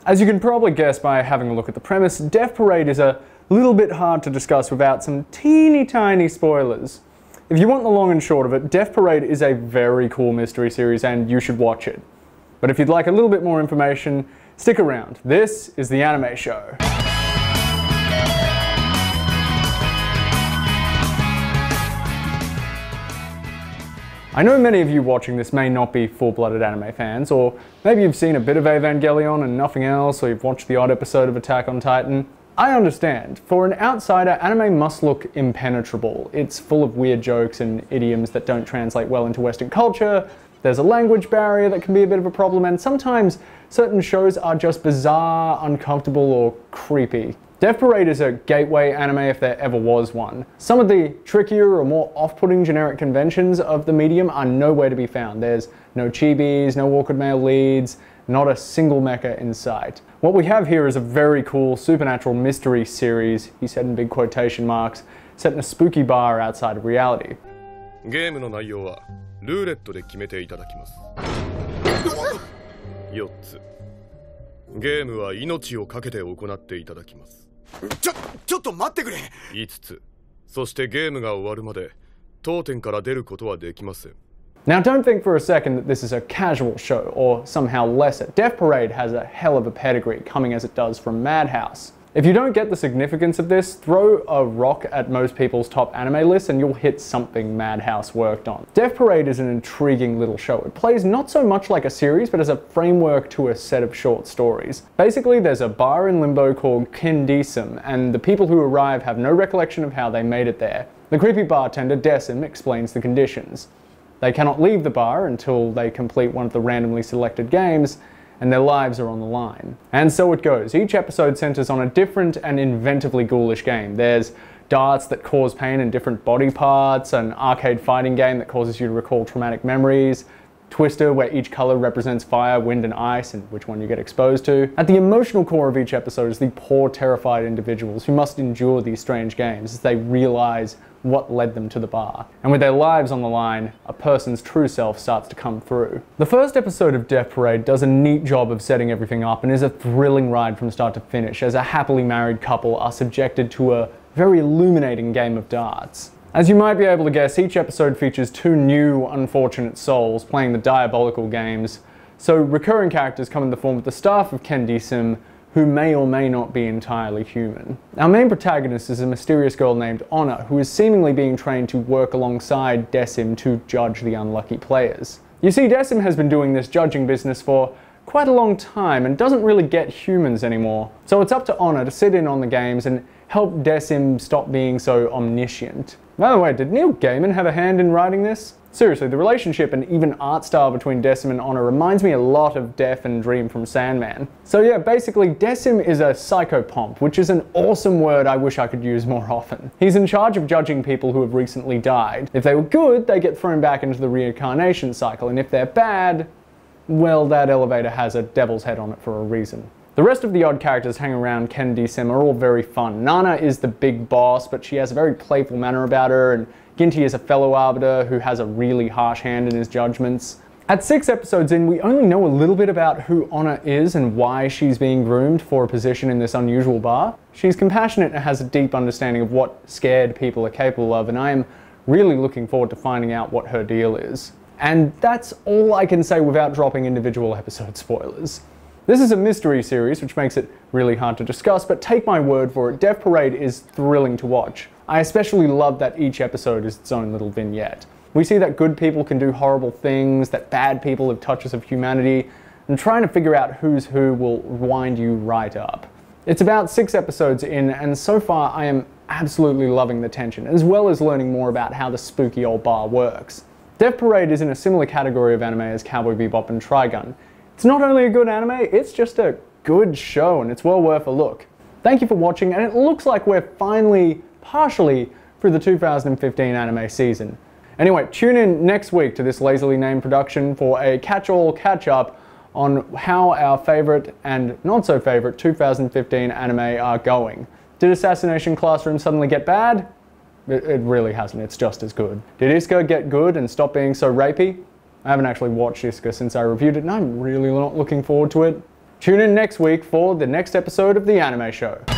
As you can probably guess by having a look at the premise, Death Parade is a little bit hard to discuss without some teeny tiny spoilers. If you want the long and short of it, Death Parade is a very cool mystery series and you should watch it. But if you'd like a little bit more information, stick around. This is the Anime Show. I know many of you watching this may not be full-blooded anime fans, or maybe you've seen a bit of Evangelion and nothing else, or you've watched the odd episode of Attack on Titan. I understand. For an outsider, anime must look impenetrable. It's full of weird jokes and idioms that don't translate well into Western culture, there's a language barrier that can be a bit of a problem, and sometimes certain shows are just bizarre, uncomfortable, or creepy. Death Parade is a gateway anime if there ever was one. Some of the trickier or more off-putting generic conventions of the medium are nowhere to be found. There's no chibis, no awkward male leads, not a single mecha in sight. What we have here is a very cool supernatural mystery series, he said in big quotation marks, set in a spooky bar outside of reality. ゲームの内容はルーレットで決めていただきます。4つ。ゲームは命をかけて行っていただきます。ちょっと待ってくれ。5つ。そしてゲームが終わるまで当店から出ることはできません。 Now don't think for a second that this is a casual show or somehow lesser. Death Parade has a hell of a pedigree, coming as it does from Madhouse. If you don't get the significance of this, throw a rock at most people's top anime lists and you'll hit something Madhouse worked on. Death Parade is an intriguing little show. It plays not so much like a series, but as a framework to a set of short stories. Basically, there's a bar in Limbo called Kendisum, and the people who arrive have no recollection of how they made it there. The creepy bartender, Decim, explains the conditions. They cannot leave the bar until they complete one of the randomly selected games, and their lives are on the line. And so it goes. Each episode centers on a different and inventively ghoulish game. There's darts that cause pain in different body parts, an arcade fighting game that causes you to recall traumatic memories, Twister where each color represents fire, wind and ice and which one you get exposed to. At the emotional core of each episode is the poor, terrified individuals who must endure these strange games as they realize what led them to the bar. And with their lives on the line, a person's true self starts to come through. The first episode of Death Parade does a neat job of setting everything up and is a thrilling ride from start to finish as a happily married couple are subjected to a very illuminating game of darts. As you might be able to guess, each episode features two new unfortunate souls playing the diabolical games, so recurring characters come in the form of the staff of Kendisum, who may or may not be entirely human. Our main protagonist is a mysterious girl named Honor, who is seemingly being trained to work alongside Decim to judge the unlucky players. You see, Decim has been doing this judging business for quite a long time and doesn't really get humans anymore. So it's up to Honor to sit in on the games and help Decim stop being so omniscient. By the way, did Neil Gaiman have a hand in writing this? Seriously, the relationship and even art style between Decim and Honor reminds me a lot of Def and Dream from Sandman. So yeah, basically Decim is a psychopomp, which is an awesome word I wish I could use more often. He's in charge of judging people who have recently died. If they were good, they get thrown back into the reincarnation cycle, and if they're bad, well, that elevator has a devil's head on it for a reason. The rest of the odd characters hanging around Kendisum are all very fun. Nana is the big boss, but she has a very playful manner about her, and Ginty is a fellow arbiter who has a really harsh hand in his judgments. At 6 episodes in, we only know a little bit about who Honor is and why she's being groomed for a position in this unusual bar. She's compassionate and has a deep understanding of what scared people are capable of, and I am really looking forward to finding out what her deal is. And that's all I can say without dropping individual episode spoilers. This is a mystery series, which makes it really hard to discuss, but take my word for it, Death Parade is thrilling to watch. I especially love that each episode is its own little vignette. We see that good people can do horrible things, that bad people have touches of humanity, and trying to figure out who's who will wind you right up. It's about 6 episodes in, and so far I am absolutely loving the tension, as well as learning more about how the spooky old bar works. Death Parade is in a similar category of anime as Cowboy Bebop and Trigun. It's not only a good anime, it's just a good show and it's well worth a look. Thank you for watching, and it looks like we're finally, partially, through the 2015 anime season. Anyway, tune in next week to this lazily named production for a catch-all catch-up on how our favourite and not so favourite 2015 anime are going. Did Assassination Classroom suddenly get bad? It really hasn't, it's just as good. Did Iska get good and stop being so rapey? I haven't actually watched Iska since I reviewed it and I'm really not looking forward to it. Tune in next week for the next episode of the anime show.